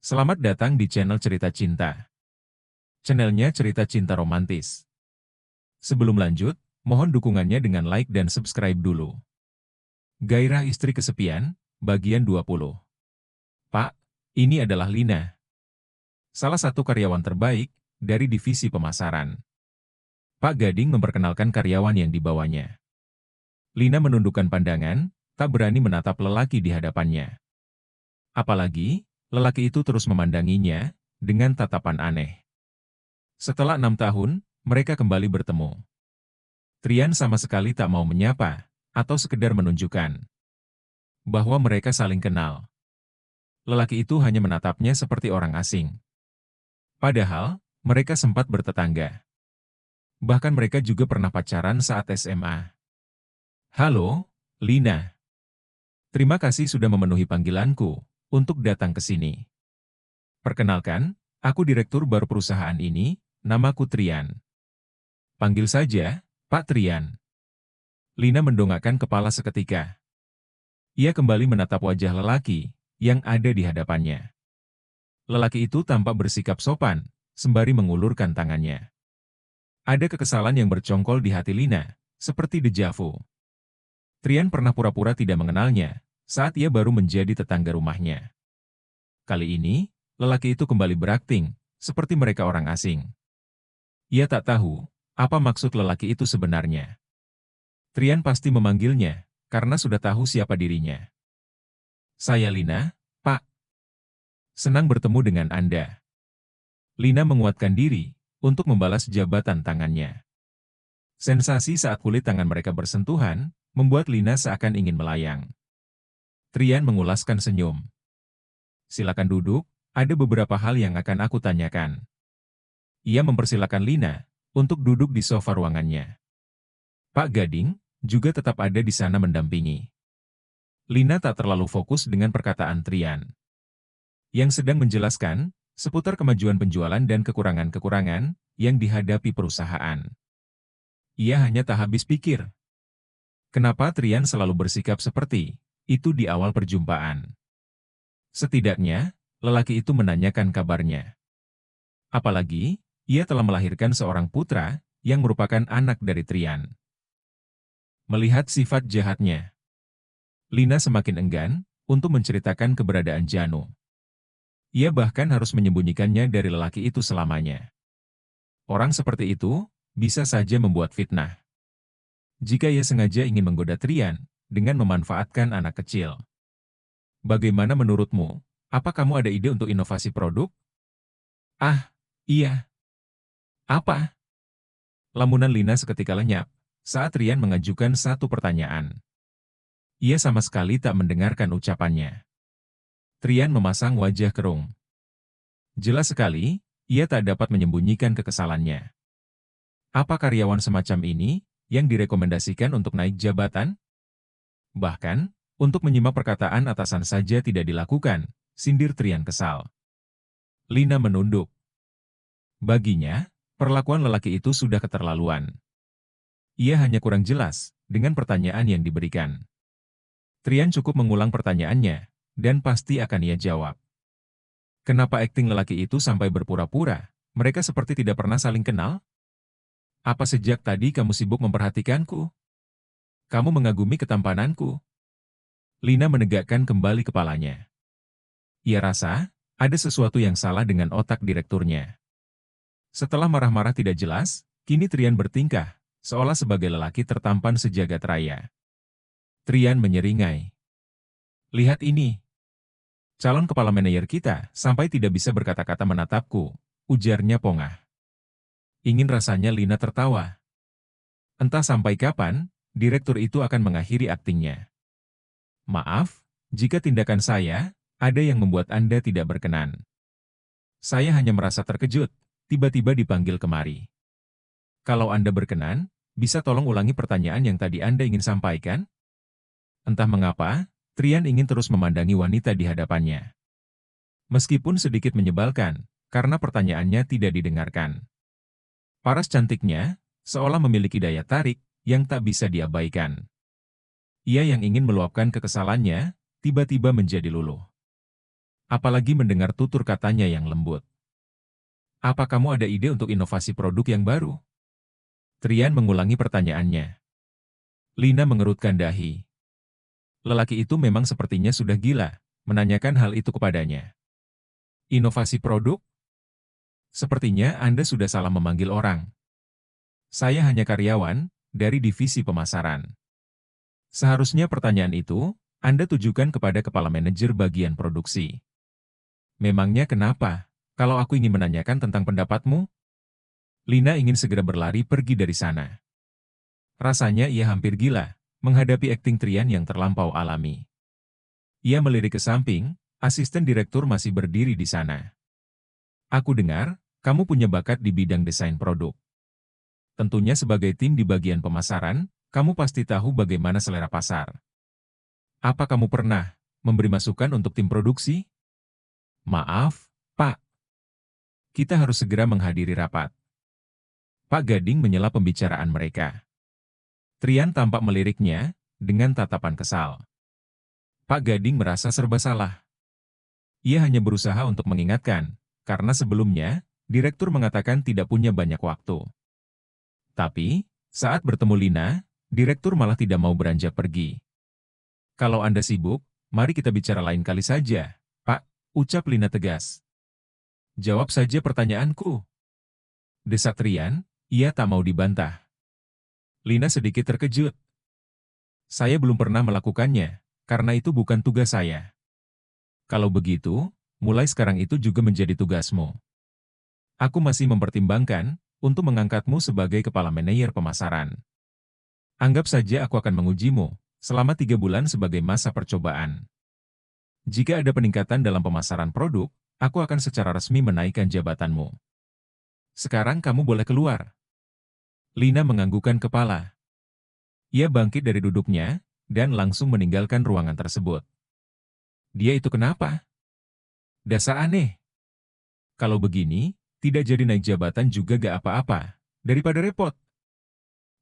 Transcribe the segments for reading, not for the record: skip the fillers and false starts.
Selamat datang di channel Cerita Cinta. Channelnya cerita cinta romantis. Sebelum lanjut, mohon dukungannya dengan like dan subscribe dulu. Gairah istri kesepian, bagian 20. Pak, ini adalah Lina. Salah satu karyawan terbaik dari divisi pemasaran. Pak Gading memperkenalkan karyawan yang dibawanya. Lina menundukkan pandangan, tak berani menatap lelaki di hadapannya. Apalagi, lelaki itu terus memandanginya dengan tatapan aneh. Setelah 6 tahun, mereka kembali bertemu. Trian sama sekali tak mau menyapa, atau sekedar menunjukkan bahwa mereka saling kenal. Lelaki itu hanya menatapnya seperti orang asing. Padahal, mereka sempat bertetangga. Bahkan mereka juga pernah pacaran saat SMA. Halo, Lina. Terima kasih sudah memenuhi panggilanku untuk datang ke sini. Perkenalkan, aku direktur baru perusahaan ini, namaku Trian. Panggil saja, Pak Trian. Lina mendongakkan kepala seketika. Ia kembali menatap wajah lelaki yang ada di hadapannya. Lelaki itu tampak bersikap sopan, sembari mengulurkan tangannya. Ada kekesalan yang bercongkol di hati Lina, seperti dejavu. Trian pernah pura-pura tidak mengenalnya, saat ia baru menjadi tetangga rumahnya. Kali ini, lelaki itu kembali berakting, seperti mereka orang asing. Ia tak tahu, apa maksud lelaki itu sebenarnya. Trian pasti memanggilnya, karena sudah tahu siapa dirinya. Saya Lina, Pak. Senang bertemu dengan Anda. Lina menguatkan diri untuk membalas jabatan tangannya. Sensasi saat kulit tangan mereka bersentuhan, membuat Lina seakan ingin melayang. Trian mengulaskan senyum. Silakan duduk, ada beberapa hal yang akan aku tanyakan. Ia mempersilakan Lina untuk duduk di sofa ruangannya. Pak Gading juga tetap ada di sana mendampingi. Lina tak terlalu fokus dengan perkataan Trian, yang sedang menjelaskan seputar kemajuan penjualan dan kekurangan-kekurangan yang dihadapi perusahaan. Ia hanya tak habis pikir. Kenapa Trian selalu bersikap seperti itu di awal perjumpaan? Setidaknya, lelaki itu menanyakan kabarnya. Apalagi, ia telah melahirkan seorang putra yang merupakan anak dari Trian. Melihat sifat jahatnya, Lina semakin enggan untuk menceritakan keberadaan Janu. Ia bahkan harus menyembunyikannya dari lelaki itu selamanya. Orang seperti itu bisa saja membuat fitnah. Jika ia sengaja ingin menggoda Trian dengan memanfaatkan anak kecil. Bagaimana menurutmu? Apa kamu ada ide untuk inovasi produk? Ah, iya. Apa? Lamunan Lina seketika lenyap saat Trian mengajukan satu pertanyaan. Ia sama sekali tak mendengarkan ucapannya. Trian memasang wajah kerung. Jelas sekali, ia tak dapat menyembunyikan kekesalannya. Apa karyawan semacam ini yang direkomendasikan untuk naik jabatan? Bahkan, untuk menyimak perkataan atasan saja tidak dilakukan, sindir Trian kesal. Lina menunduk. Baginya, perlakuan lelaki itu sudah keterlaluan. Ia hanya kurang jelas dengan pertanyaan yang diberikan. Trian cukup mengulang pertanyaannya, dan pasti akan ia jawab. Kenapa akting lelaki itu sampai berpura-pura? Mereka seperti tidak pernah saling kenal? Apa sejak tadi kamu sibuk memperhatikanku? Kamu mengagumi ketampananku? Lina menegakkan kembali kepalanya. Ia rasa, ada sesuatu yang salah dengan otak direkturnya. Setelah marah-marah tidak jelas, kini Trian bertingkah, seolah sebagai lelaki tertampan sejagat raya. Trian menyeringai. Lihat ini. Calon kepala manajer kita sampai tidak bisa berkata-kata menatapku, ujarnya pongah. Ingin rasanya Lina tertawa. Entah sampai kapan, direktur itu akan mengakhiri aktingnya. Maaf, jika tindakan saya, ada yang membuat Anda tidak berkenan. Saya hanya merasa terkejut, tiba-tiba dipanggil kemari. Kalau Anda berkenan, bisa tolong ulangi pertanyaan yang tadi Anda ingin sampaikan? Entah mengapa, Trian ingin terus memandangi wanita di hadapannya. Meskipun sedikit menyebalkan, karena pertanyaannya tidak didengarkan. Paras cantiknya, seolah memiliki daya tarik yang tak bisa diabaikan. Ia yang ingin meluapkan kekesalannya, tiba-tiba menjadi luluh. Apalagi mendengar tutur katanya yang lembut. Apa kamu ada ide untuk inovasi produk yang baru? Trian mengulangi pertanyaannya. Lina mengerutkan dahi. Lelaki itu memang sepertinya sudah gila, menanyakan hal itu kepadanya. Inovasi produk? Sepertinya Anda sudah salah memanggil orang. Saya hanya karyawan dari divisi pemasaran. Seharusnya pertanyaan itu Anda tujukan kepada kepala manajer bagian produksi. Memangnya kenapa? Kalau aku ingin menanyakan tentang pendapatmu? Lina ingin segera berlari pergi dari sana. Rasanya ia hampir gila menghadapi akting Trian yang terlampau alami. Ia melirik ke samping, asisten direktur masih berdiri di sana. Aku dengar, kamu punya bakat di bidang desain produk. Tentunya sebagai tim di bagian pemasaran, kamu pasti tahu bagaimana selera pasar. Apa kamu pernah memberi masukan untuk tim produksi? Maaf, Pak. Kita harus segera menghadiri rapat. Pak Gading menyela pembicaraan mereka. Trian tampak meliriknya dengan tatapan kesal. Pak Gading merasa serba salah. Ia hanya berusaha untuk mengingatkan, karena sebelumnya, direktur mengatakan tidak punya banyak waktu. Tapi, saat bertemu Lina, direktur malah tidak mau beranjak pergi. Kalau Anda sibuk, mari kita bicara lain kali saja, Pak, ucap Lina tegas. Jawab saja pertanyaanku. Desak Trian, ia tak mau dibantah. Lina sedikit terkejut. Saya belum pernah melakukannya, karena itu bukan tugas saya. Kalau begitu, mulai sekarang itu juga menjadi tugasmu. Aku masih mempertimbangkan untuk mengangkatmu sebagai kepala manajer pemasaran. Anggap saja aku akan mengujimu selama 3 bulan sebagai masa percobaan. Jika ada peningkatan dalam pemasaran produk, aku akan secara resmi menaikkan jabatanmu. Sekarang kamu boleh keluar. Lina menganggukkan kepala. Ia bangkit dari duduknya dan langsung meninggalkan ruangan tersebut. Dia itu kenapa? Dasar aneh. Kalau begini, tidak jadi naik jabatan juga gak apa-apa, daripada repot.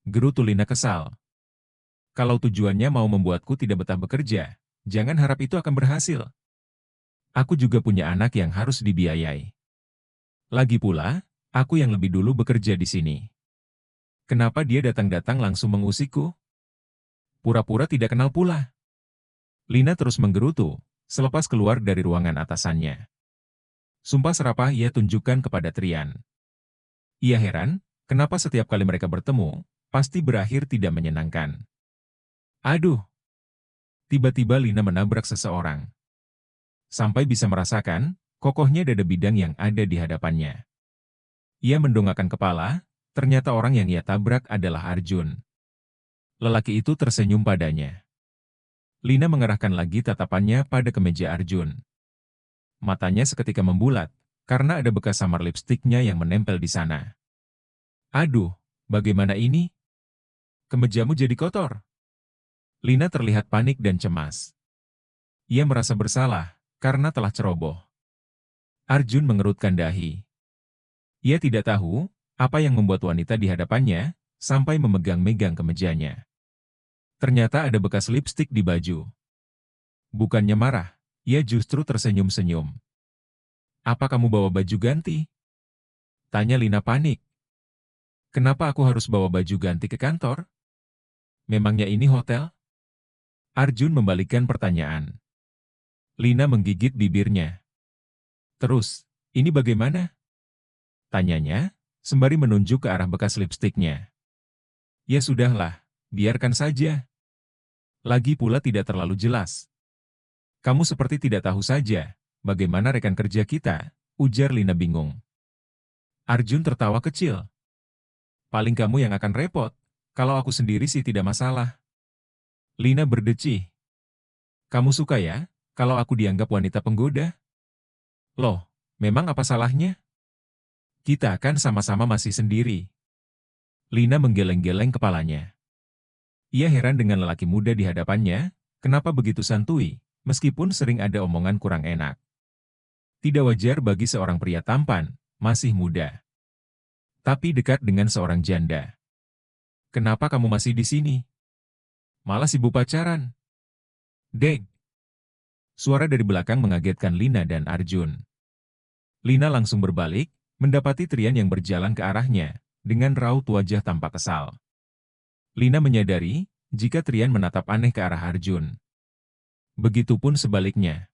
Gerutu Lina kesal. Kalau tujuannya mau membuatku tidak betah bekerja, jangan harap itu akan berhasil. Aku juga punya anak yang harus dibiayai. Lagi pula, aku yang lebih dulu bekerja di sini. Kenapa dia datang-datang langsung mengusikku? Pura-pura tidak kenal pula. Lina terus menggerutu, selepas keluar dari ruangan atasannya. Sumpah serapah ia tunjukkan kepada Trian. Ia heran, kenapa setiap kali mereka bertemu, pasti berakhir tidak menyenangkan. Aduh! Tiba-tiba Lina menabrak seseorang. Sampai bisa merasakan, kokohnya dada bidang yang ada di hadapannya. Ia mendongakkan kepala, ternyata orang yang ia tabrak adalah Arjun. Lelaki itu tersenyum padanya. Lina mengerahkan lagi tatapannya pada kemeja Arjun. Matanya seketika membulat, karena ada bekas samar lipstiknya yang menempel di sana. Aduh, bagaimana ini? Kemejamu jadi kotor. Lina terlihat panik dan cemas. Ia merasa bersalah, karena telah ceroboh. Arjun mengerutkan dahi. Ia tidak tahu, apa yang membuat wanita di hadapannya, sampai memegang-megang kemejanya. Ternyata ada bekas lipstik di baju. Bukannya marah, ia justru tersenyum-senyum. Apa kamu bawa baju ganti? Tanya Lina panik. Kenapa aku harus bawa baju ganti ke kantor? Memangnya ini hotel? Arjun membalikkan pertanyaan. Lina menggigit bibirnya. Terus, ini bagaimana? Tanyanya, sembari menunjuk ke arah bekas lipstiknya. Ya sudahlah, biarkan saja. Lagi pula tidak terlalu jelas. Kamu seperti tidak tahu saja, bagaimana rekan kerja kita, ujar Lina bingung. Arjun tertawa kecil. Paling kamu yang akan repot, kalau aku sendiri sih tidak masalah. Lina berdecih. Kamu suka ya, kalau aku dianggap wanita penggoda? Loh, memang apa salahnya? Kita kan sama-sama masih sendiri. Lina menggeleng-geleng kepalanya. Ia heran dengan lelaki muda di hadapannya, kenapa begitu santuy, meskipun sering ada omongan kurang enak. Tidak wajar bagi seorang pria tampan, masih muda. Tapi dekat dengan seorang janda. Kenapa kamu masih di sini? Malah sibuk pacaran. Dek. Suara dari belakang mengagetkan Lina dan Arjun. Lina langsung berbalik, mendapati Trian yang berjalan ke arahnya, dengan raut wajah tampak kesal. Lina menyadari, jika Trian menatap aneh ke arah Arjun. Begitupun sebaliknya.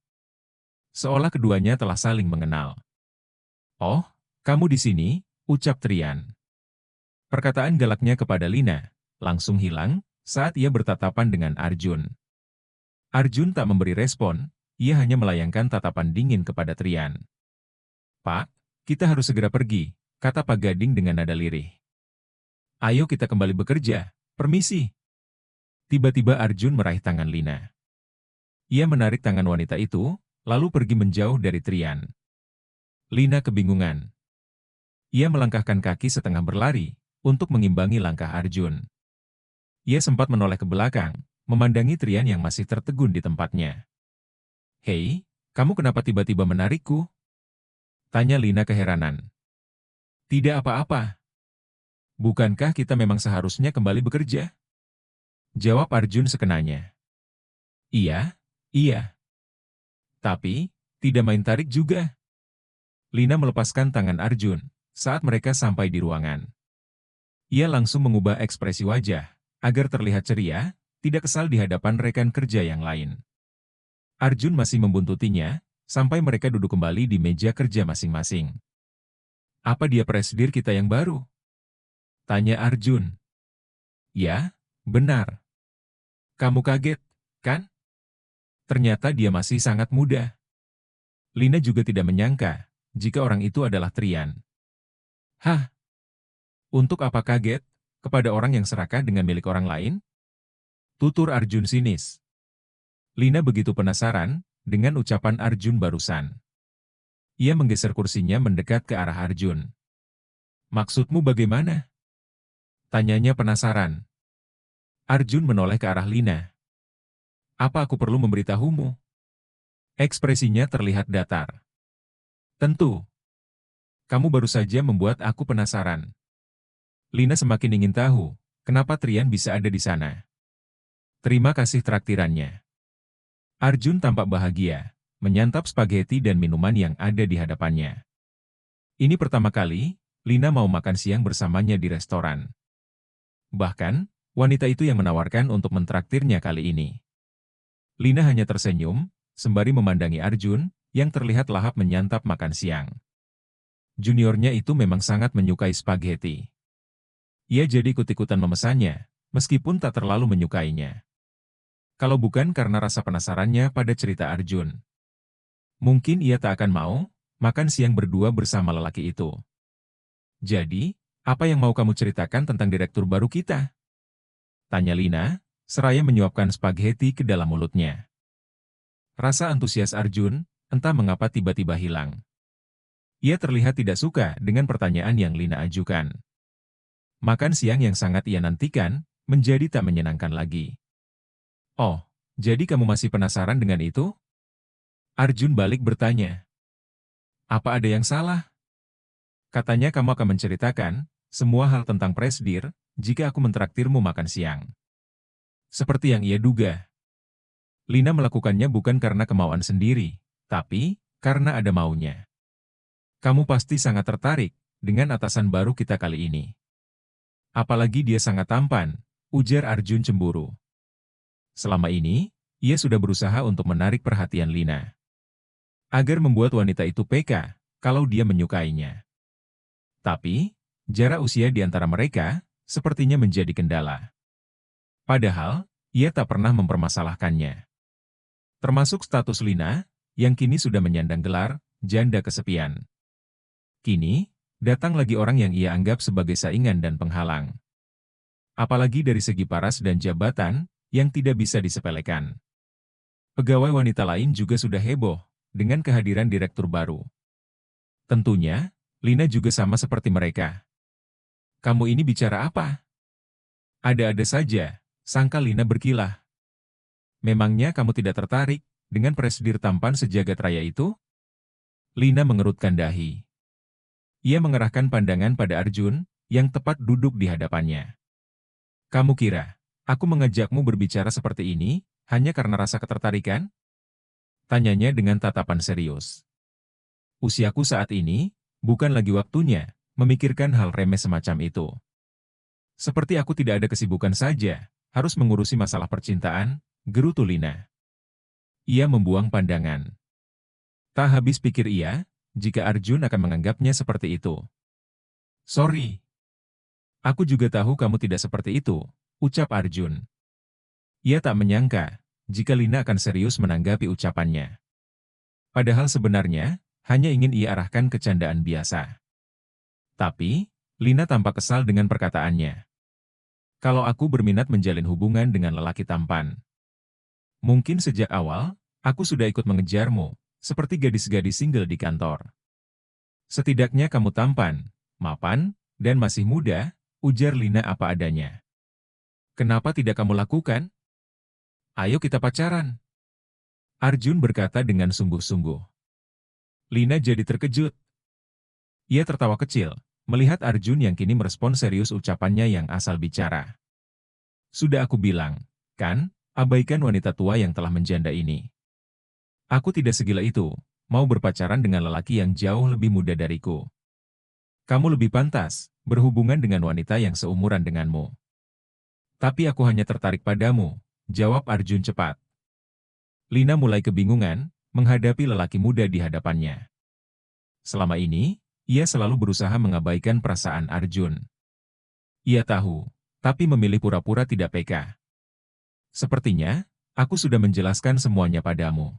Seolah keduanya telah saling mengenal. "Oh, kamu di sini," ucap Trian. Perkataan galaknya kepada Lina langsung hilang saat ia bertatapan dengan Arjun. Arjun tak memberi respon, ia hanya melayangkan tatapan dingin kepada Trian. "Pak, kita harus segera pergi," kata Pak Gading dengan nada lirih. "Ayo kita kembali bekerja, permisi." Tiba-tiba Arjun meraih tangan Lina. Ia menarik tangan wanita itu, lalu pergi menjauh dari Trian. Lina kebingungan. Ia melangkahkan kaki setengah berlari, untuk mengimbangi langkah Arjun. Ia sempat menoleh ke belakang, memandangi Trian yang masih tertegun di tempatnya. "Hei, kamu kenapa tiba-tiba menarikku?" tanya Lina keheranan. "Tidak apa-apa. Bukankah kita memang seharusnya kembali bekerja?" jawab Arjun sekenanya. "Iya, iya. Tapi, tidak main tarik juga." Lina melepaskan tangan Arjun saat mereka sampai di ruangan. Ia langsung mengubah ekspresi wajah, agar terlihat ceria, tidak kesal di hadapan rekan kerja yang lain. Arjun masih membuntutinya, sampai mereka duduk kembali di meja kerja masing-masing. "Apa dia presidir kita yang baru?" tanya Arjun. "Ya, benar. Kamu kaget, kan? Ternyata dia masih sangat muda." Lina juga tidak menyangka, jika orang itu adalah Trian. "Hah? Untuk apa kaget? Kepada orang yang serakah dengan milik orang lain?" tutur Arjun sinis. Lina begitu penasaran dengan ucapan Arjun barusan. Ia menggeser kursinya mendekat ke arah Arjun. "Maksudmu bagaimana?" tanyanya penasaran. Arjun menoleh ke arah Lina. "Apa aku perlu memberitahumu?" Ekspresinya terlihat datar. "Tentu. Kamu baru saja membuat aku penasaran." Lina semakin ingin tahu, kenapa Trian bisa ada di sana. "Terima kasih traktirannya." Arjun tampak bahagia, menyantap spaghetti dan minuman yang ada di hadapannya. Ini pertama kali, Lina mau makan siang bersamanya di restoran. Bahkan, wanita itu yang menawarkan untuk mentraktirnya kali ini. Lina hanya tersenyum, sembari memandangi Arjun, yang terlihat lahap menyantap makan siang. Juniornya itu memang sangat menyukai spaghetti. Ia jadi ikut-ikutan memesannya, meskipun tak terlalu menyukainya. Kalau bukan karena rasa penasarannya pada cerita Arjun. Mungkin ia tak akan mau makan siang berdua bersama lelaki itu. "Jadi, apa yang mau kamu ceritakan tentang direktur baru kita?" tanya Lina, seraya menyuapkan spaghetti ke dalam mulutnya. Rasa antusias Arjun, entah mengapa tiba-tiba hilang. Ia terlihat tidak suka dengan pertanyaan yang Lina ajukan. Makan siang yang sangat ia nantikan, menjadi tak menyenangkan lagi. "Oh, jadi kamu masih penasaran dengan itu?" Arjun balik bertanya. "Apa ada yang salah? Katanya kamu akan menceritakan semua hal tentang Presdir jika aku mentraktirmu makan siang." Seperti yang ia duga. Lina melakukannya bukan karena kemauan sendiri, tapi karena ada maunya. "Kamu pasti sangat tertarik dengan atasan baru kita kali ini. Apalagi dia sangat tampan," ujar Arjun cemburu. Selama ini, ia sudah berusaha untuk menarik perhatian Lina. Agar membuat wanita itu peka kalau dia menyukainya. Tapi, jarak usia di antara mereka sepertinya menjadi kendala. Padahal, ia tak pernah mempermasalahkannya. Termasuk status Lina, yang kini sudah menyandang gelar janda kesepian. Kini, datang lagi orang yang ia anggap sebagai saingan dan penghalang. Apalagi dari segi paras dan jabatan, yang tidak bisa disepelekan. Pegawai wanita lain juga sudah heboh dengan kehadiran direktur baru. Tentunya, Lina juga sama seperti mereka. "Kamu ini bicara apa?" "Ada-ada saja," sangka Lina berkilah. "Memangnya kamu tidak tertarik dengan presidir tampan sejagat raya itu?" Lina mengerutkan dahi. Ia mengerahkan pandangan pada Arjun, yang tepat duduk di hadapannya. "Kamu kira, aku mengajakmu berbicara seperti ini, hanya karena rasa ketertarikan?" Tanyanya dengan tatapan serius. Usiaku saat ini, bukan lagi waktunya, memikirkan hal remeh semacam itu. Seperti aku tidak ada kesibukan saja, harus mengurusi masalah percintaan, gerutu Lina. Ia membuang pandangan. Tak habis pikir ia, jika Arjun akan menganggapnya seperti itu. Sorry. Aku juga tahu kamu tidak seperti itu, ucap Arjun. Ia tak menyangka, jika Lina akan serius menanggapi ucapannya. Padahal sebenarnya, hanya ingin ia arahkan ke candaan biasa. Tapi, Lina tampak kesal dengan perkataannya. Kalau aku berminat menjalin hubungan dengan lelaki tampan. Mungkin sejak awal, aku sudah ikut mengejarmu, seperti gadis-gadis single di kantor. Setidaknya kamu tampan, mapan, dan masih muda, ujar Lina apa adanya. Kenapa tidak kamu lakukan? Ayo kita pacaran. Arjun berkata dengan sungguh-sungguh. Lina jadi terkejut. Ia tertawa kecil, melihat Arjun yang kini merespon serius ucapannya yang asal bicara. Sudah aku bilang, kan, abaikan wanita tua yang telah menjanda ini. Aku tidak segila itu, mau berpacaran dengan lelaki yang jauh lebih muda dariku. Kamu lebih pantas, berhubungan dengan wanita yang seumuran denganmu. Tapi aku hanya tertarik padamu, jawab Arjun cepat. Lina mulai kebingungan, menghadapi lelaki muda di hadapannya. Selama ini, ia selalu berusaha mengabaikan perasaan Arjun. Ia tahu, tapi memilih pura-pura tidak peka. Sepertinya, aku sudah menjelaskan semuanya padamu.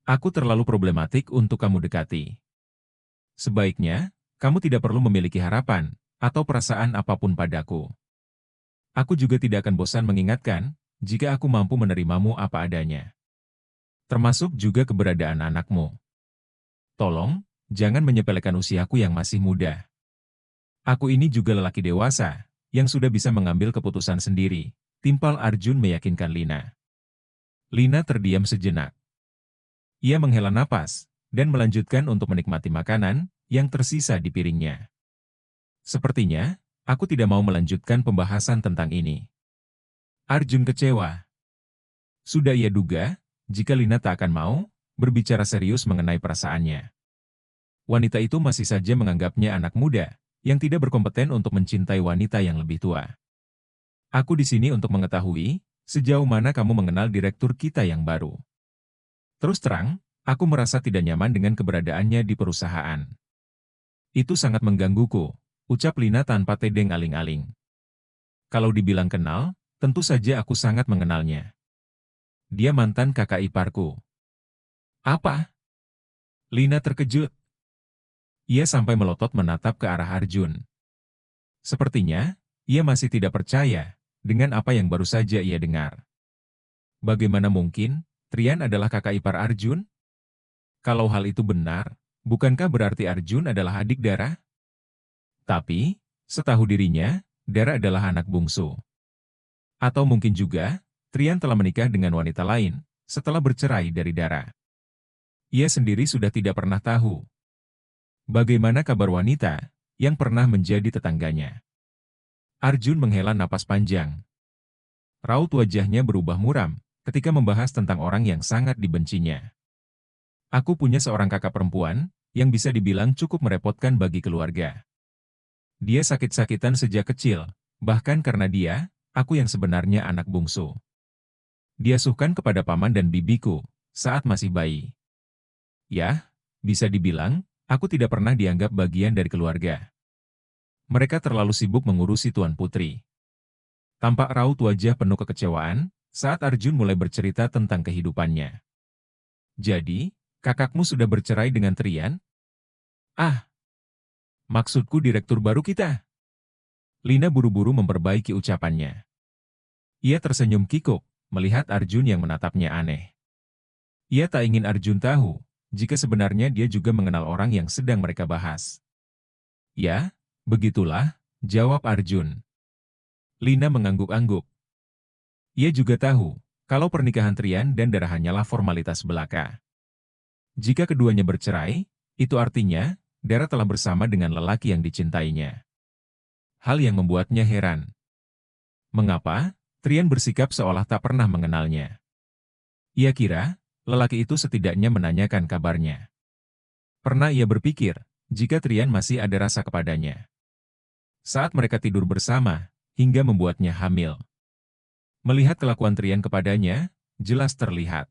Aku terlalu problematik untuk kamu dekati. Sebaiknya, kamu tidak perlu memiliki harapan, atau perasaan apapun padaku. Aku juga tidak akan bosan mengingatkan, jika aku mampu menerimamu apa adanya. Termasuk juga keberadaan anakmu. Tolong, jangan menyepelekan usiaku yang masih muda. Aku ini juga lelaki dewasa, yang sudah bisa mengambil keputusan sendiri, timpal Arjun meyakinkan Lina. Lina terdiam sejenak. Ia menghela napas, dan melanjutkan untuk menikmati makanan yang tersisa di piringnya. Sepertinya, aku tidak mau melanjutkan pembahasan tentang ini. Arjun kecewa. Sudah ia duga, jika Lina tak akan mau berbicara serius mengenai perasaannya. Wanita itu masih saja menganggapnya anak muda, yang tidak berkompeten untuk mencintai wanita yang lebih tua. Aku di sini untuk mengetahui, sejauh mana kamu mengenal direktur kita yang baru. Terus terang, aku merasa tidak nyaman dengan keberadaannya di perusahaan. Itu sangat menggangguku, ucap Lina tanpa tedeng aling-aling. Kalau dibilang kenal, tentu saja aku sangat mengenalnya. Dia mantan kakak iparku. Apa? Lina terkejut. Ia sampai melotot menatap ke arah Arjun. Sepertinya, ia masih tidak percaya dengan apa yang baru saja ia dengar. Bagaimana mungkin, Trian adalah kakak ipar Arjun? Kalau hal itu benar, bukankah berarti Arjun adalah adik Dara? Tapi, setahu dirinya, Dara adalah anak bungsu. Atau mungkin juga, Trian telah menikah dengan wanita lain, setelah bercerai dari Dara. Ia sendiri sudah tidak pernah tahu. Bagaimana kabar wanita yang pernah menjadi tetangganya? Arjun menghela napas panjang. Raut wajahnya berubah muram ketika membahas tentang orang yang sangat dibencinya. Aku punya seorang kakak perempuan yang bisa dibilang cukup merepotkan bagi keluarga. Dia sakit-sakitan sejak kecil, bahkan karena dia, aku yang sebenarnya anak bungsu. Dia sukan kepada paman dan bibiku saat masih bayi. Ya, bisa dibilang, aku tidak pernah dianggap bagian dari keluarga. Mereka terlalu sibuk mengurusi Tuan Putri. Tampak raut wajah penuh kekecewaan saat Arjun mulai bercerita tentang kehidupannya. Jadi, kakakmu sudah bercerai dengan Trian? Ah, maksudku direktur baru kita. Lina buru-buru memperbaiki ucapannya. Ia tersenyum kikuk, melihat Arjun yang menatapnya aneh. Ia tak ingin Arjun tahu, jika sebenarnya dia juga mengenal orang yang sedang mereka bahas. Ya, begitulah, jawab Arjun. Lina mengangguk-angguk. Ia juga tahu, kalau pernikahan Trian dan Dara hanyalah formalitas belaka. Jika keduanya bercerai, itu artinya, Dara telah bersama dengan lelaki yang dicintainya. Hal yang membuatnya heran. Mengapa, Trian bersikap seolah tak pernah mengenalnya? Ia kira, lelaki itu setidaknya menanyakan kabarnya. Pernah ia berpikir, jika Trian masih ada rasa kepadanya. Saat mereka tidur bersama, hingga membuatnya hamil. Melihat kelakuan Trian kepadanya, jelas terlihat.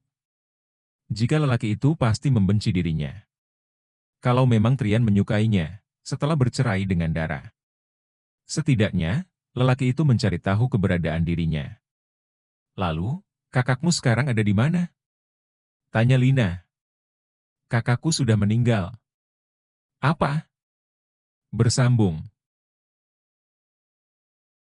Jika lelaki itu pasti membenci dirinya. Kalau memang Trian menyukainya, setelah bercerai dengan Dara. Setidaknya, lelaki itu mencari tahu keberadaan dirinya. Lalu, kakakmu sekarang ada di mana? Tanya Lina. Kakakku sudah meninggal. Apa? Bersambung.